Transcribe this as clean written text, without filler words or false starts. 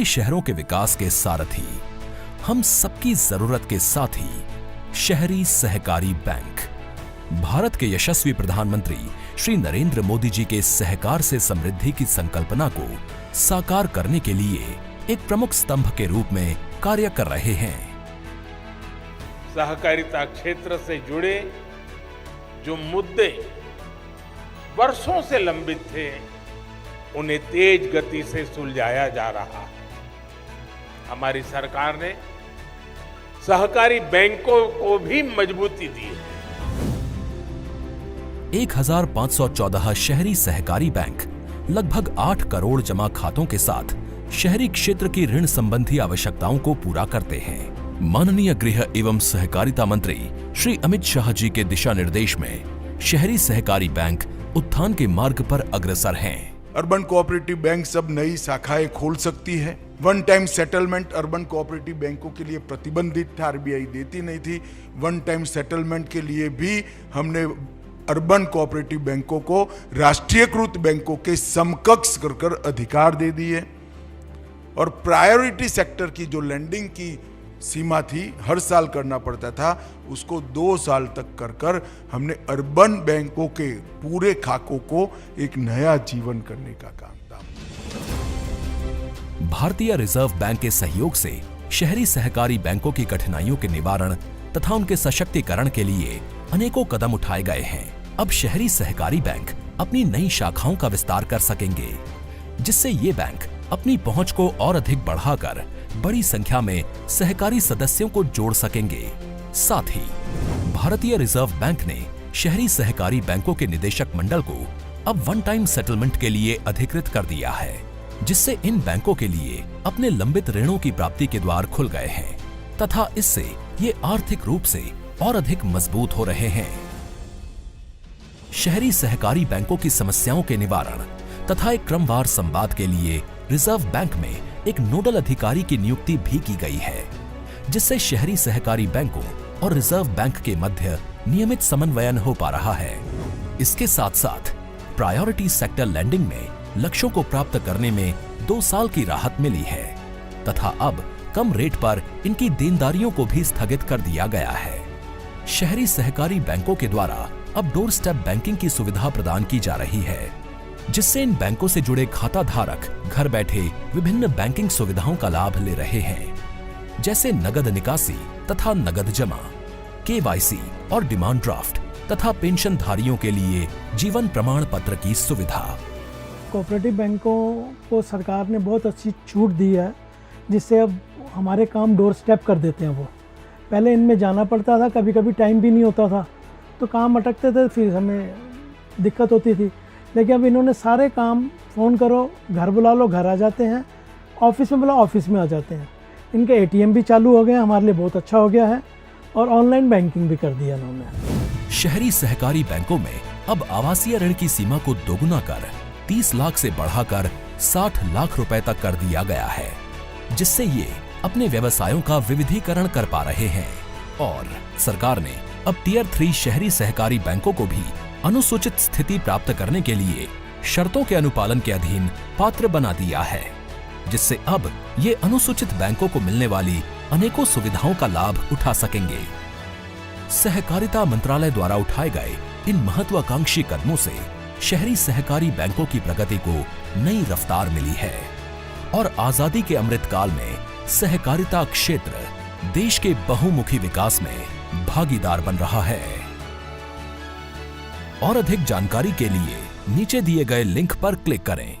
हमारे शहरों के विकास के सारथी, हम सबकी जरूरत के साथी शहरी सहकारी बैंक। भारत के यशस्वी प्रधानमंत्री श्री नरेंद्र मोदी जी के सहकार से समृद्धि की संकल्पना को साकार करने के लिए एक प्रमुख स्तंभ के रूप में कार्य कर रहे हैं। सहकारिता क्षेत्र से जुड़े जो मुद्दे वर्षों से लंबित थे, उन्हें तेज गति से सुलझाया जा रहा है। हमारी सरकार ने सहकारी बैंकों को भी मजबूती दी है। 1514 शहरी सहकारी बैंक लगभग 8 करोड़ जमा खातों के साथ शहरी क्षेत्र की ऋण संबंधी आवश्यकताओं को पूरा करते हैं। माननीय गृह एवं सहकारिता मंत्री श्री अमित शाह जी के दिशा निर्देश में शहरी सहकारी बैंक उत्थान के मार्ग पर अग्रसर हैं। अर्बन कोऑपरेटिव बैंक सब नई शाखाएं खोल सकती है। One time settlement urban cooperative बैंकों के लिए प्रतिबंधित था, आरबीआई देती नहीं थी। वन टाइम सेटलमेंट के लिए भी हमने अर्बन कोऑपरेटिव बैंकों को राष्ट्रीयकृत बैंकों के समकक्ष कर अधिकार दे दिए। और प्रायोरिटी सेक्टर की जो लैंडिंग की सीमा थी, हर साल करना पड़ता था, उसको 2 साल तक कर हमने अर्बन बैंकों के पूरे खाकों को एक नया जीवन करने का काम था। भारतीय रिजर्व बैंक के सहयोग से शहरी सहकारी बैंकों की कठिनाइयों के निवारण तथा उनके सशक्तिकरण के लिए अनेकों कदम उठाए गए हैं। अब शहरी सहकारी बैंक अपनी नई शाखाओं का विस्तार कर सकेंगे, जिससे ये बैंक अपनी पहुंच को और अधिक बढ़ाकर बड़ी संख्या में सहकारी सदस्यों को जोड़ सकेंगे। साथ ही भारतीय रिजर्व बैंक ने शहरी सहकारी बैंकों के निदेशक मंडल को अब वन टाइम सेटलमेंट के लिए अधिकृत कर दिया है, जिससे इन बैंकों के लिए अपने लंबित ऋणों की प्राप्ति के द्वार खुल गए हैं तथा इससे ये आर्थिक रूप से और अधिक मजबूत हो रहे हैं। शहरी सहकारी बैंकों की समस्याओं के निवारण तथा एक क्रमवार संवाद के लिए रिजर्व बैंक में एक नोडल अधिकारी की नियुक्ति भी की गई है, जिससे शहरी सहकारी बैंकों और रिजर्व बैंक के मध्य नियमित समन्वयन हो पा रहा है। इसके साथ साथ प्रायोरिटी सेक्टर लैंडिंग में लक्ष्यों को प्राप्त करने में 2 साल की राहत मिली है तथा अब कम रेट पर इनकी देनदारियों को भी स्थगित कर दिया गया है। शहरी सहकारी बैंकों के द्वारा अब डोर स्टेप बैंकिंग की सुविधा प्रदान की जा रही है, जिससे इन बैंकों से जुड़े खाता धारक घर बैठे विभिन्न बैंकिंग सुविधाओं का लाभ ले रहे हैं, जैसे नगद निकासी तथा नगद जमा, केवाईसी और डिमांड ड्राफ्ट तथा पेंशन धारियों के लिए जीवन प्रमाण पत्र की सुविधा। कोऑपरेटिव बैंकों को सरकार ने बहुत अच्छी छूट दी है, जिससे अब हमारे काम डोर स्टेप कर देते हैं। वो पहले इनमें जाना पड़ता था, कभी कभी टाइम भी नहीं होता था तो काम अटकते थे, फिर हमें दिक्कत होती थी। लेकिन अब इन्होंने सारे काम फ़ोन करो, घर बुला लो, घर आ जाते हैं, ऑफिस में बुलाओ, ऑफिस में आ जाते हैं। इनके एटीएम भी चालू हो गए, हमारे लिए बहुत अच्छा हो गया है, और ऑनलाइन बैंकिंग भी कर दिया इन्होंने। शहरी सहकारी बैंकों में अब आवासीय ऋण की सीमा को दोगुना कर 30 लाख से बढ़ाकर 60 लाख रुपए तक कर दिया गया है, जिससे ये अपने व्यवसायों का विविधीकरण कर पा रहे हैं। और सरकार ने अब टियर 3 शहरी सहकारी बैंकों को भी अनुसूचित स्थिति प्राप्त करने के लिए शर्तों के अनुपालन के अधीन पात्र बना दिया है, जिससे अब ये अनुसूचित बैंकों को मिलने वाली अनेकों सुविधाओं का लाभ उठा सकेंगे। सहकारिता मंत्रालय द्वारा उठाए गए इन महत्वाकांक्षी कदमों से शहरी सहकारी बैंकों की प्रगति को नई रफ्तार मिली है और आजादी के अमृत काल में सहकारिता क्षेत्र देश के बहुमुखी विकास में भागीदार बन रहा है। और अधिक जानकारी के लिए नीचे दिए गए लिंक पर क्लिक करें।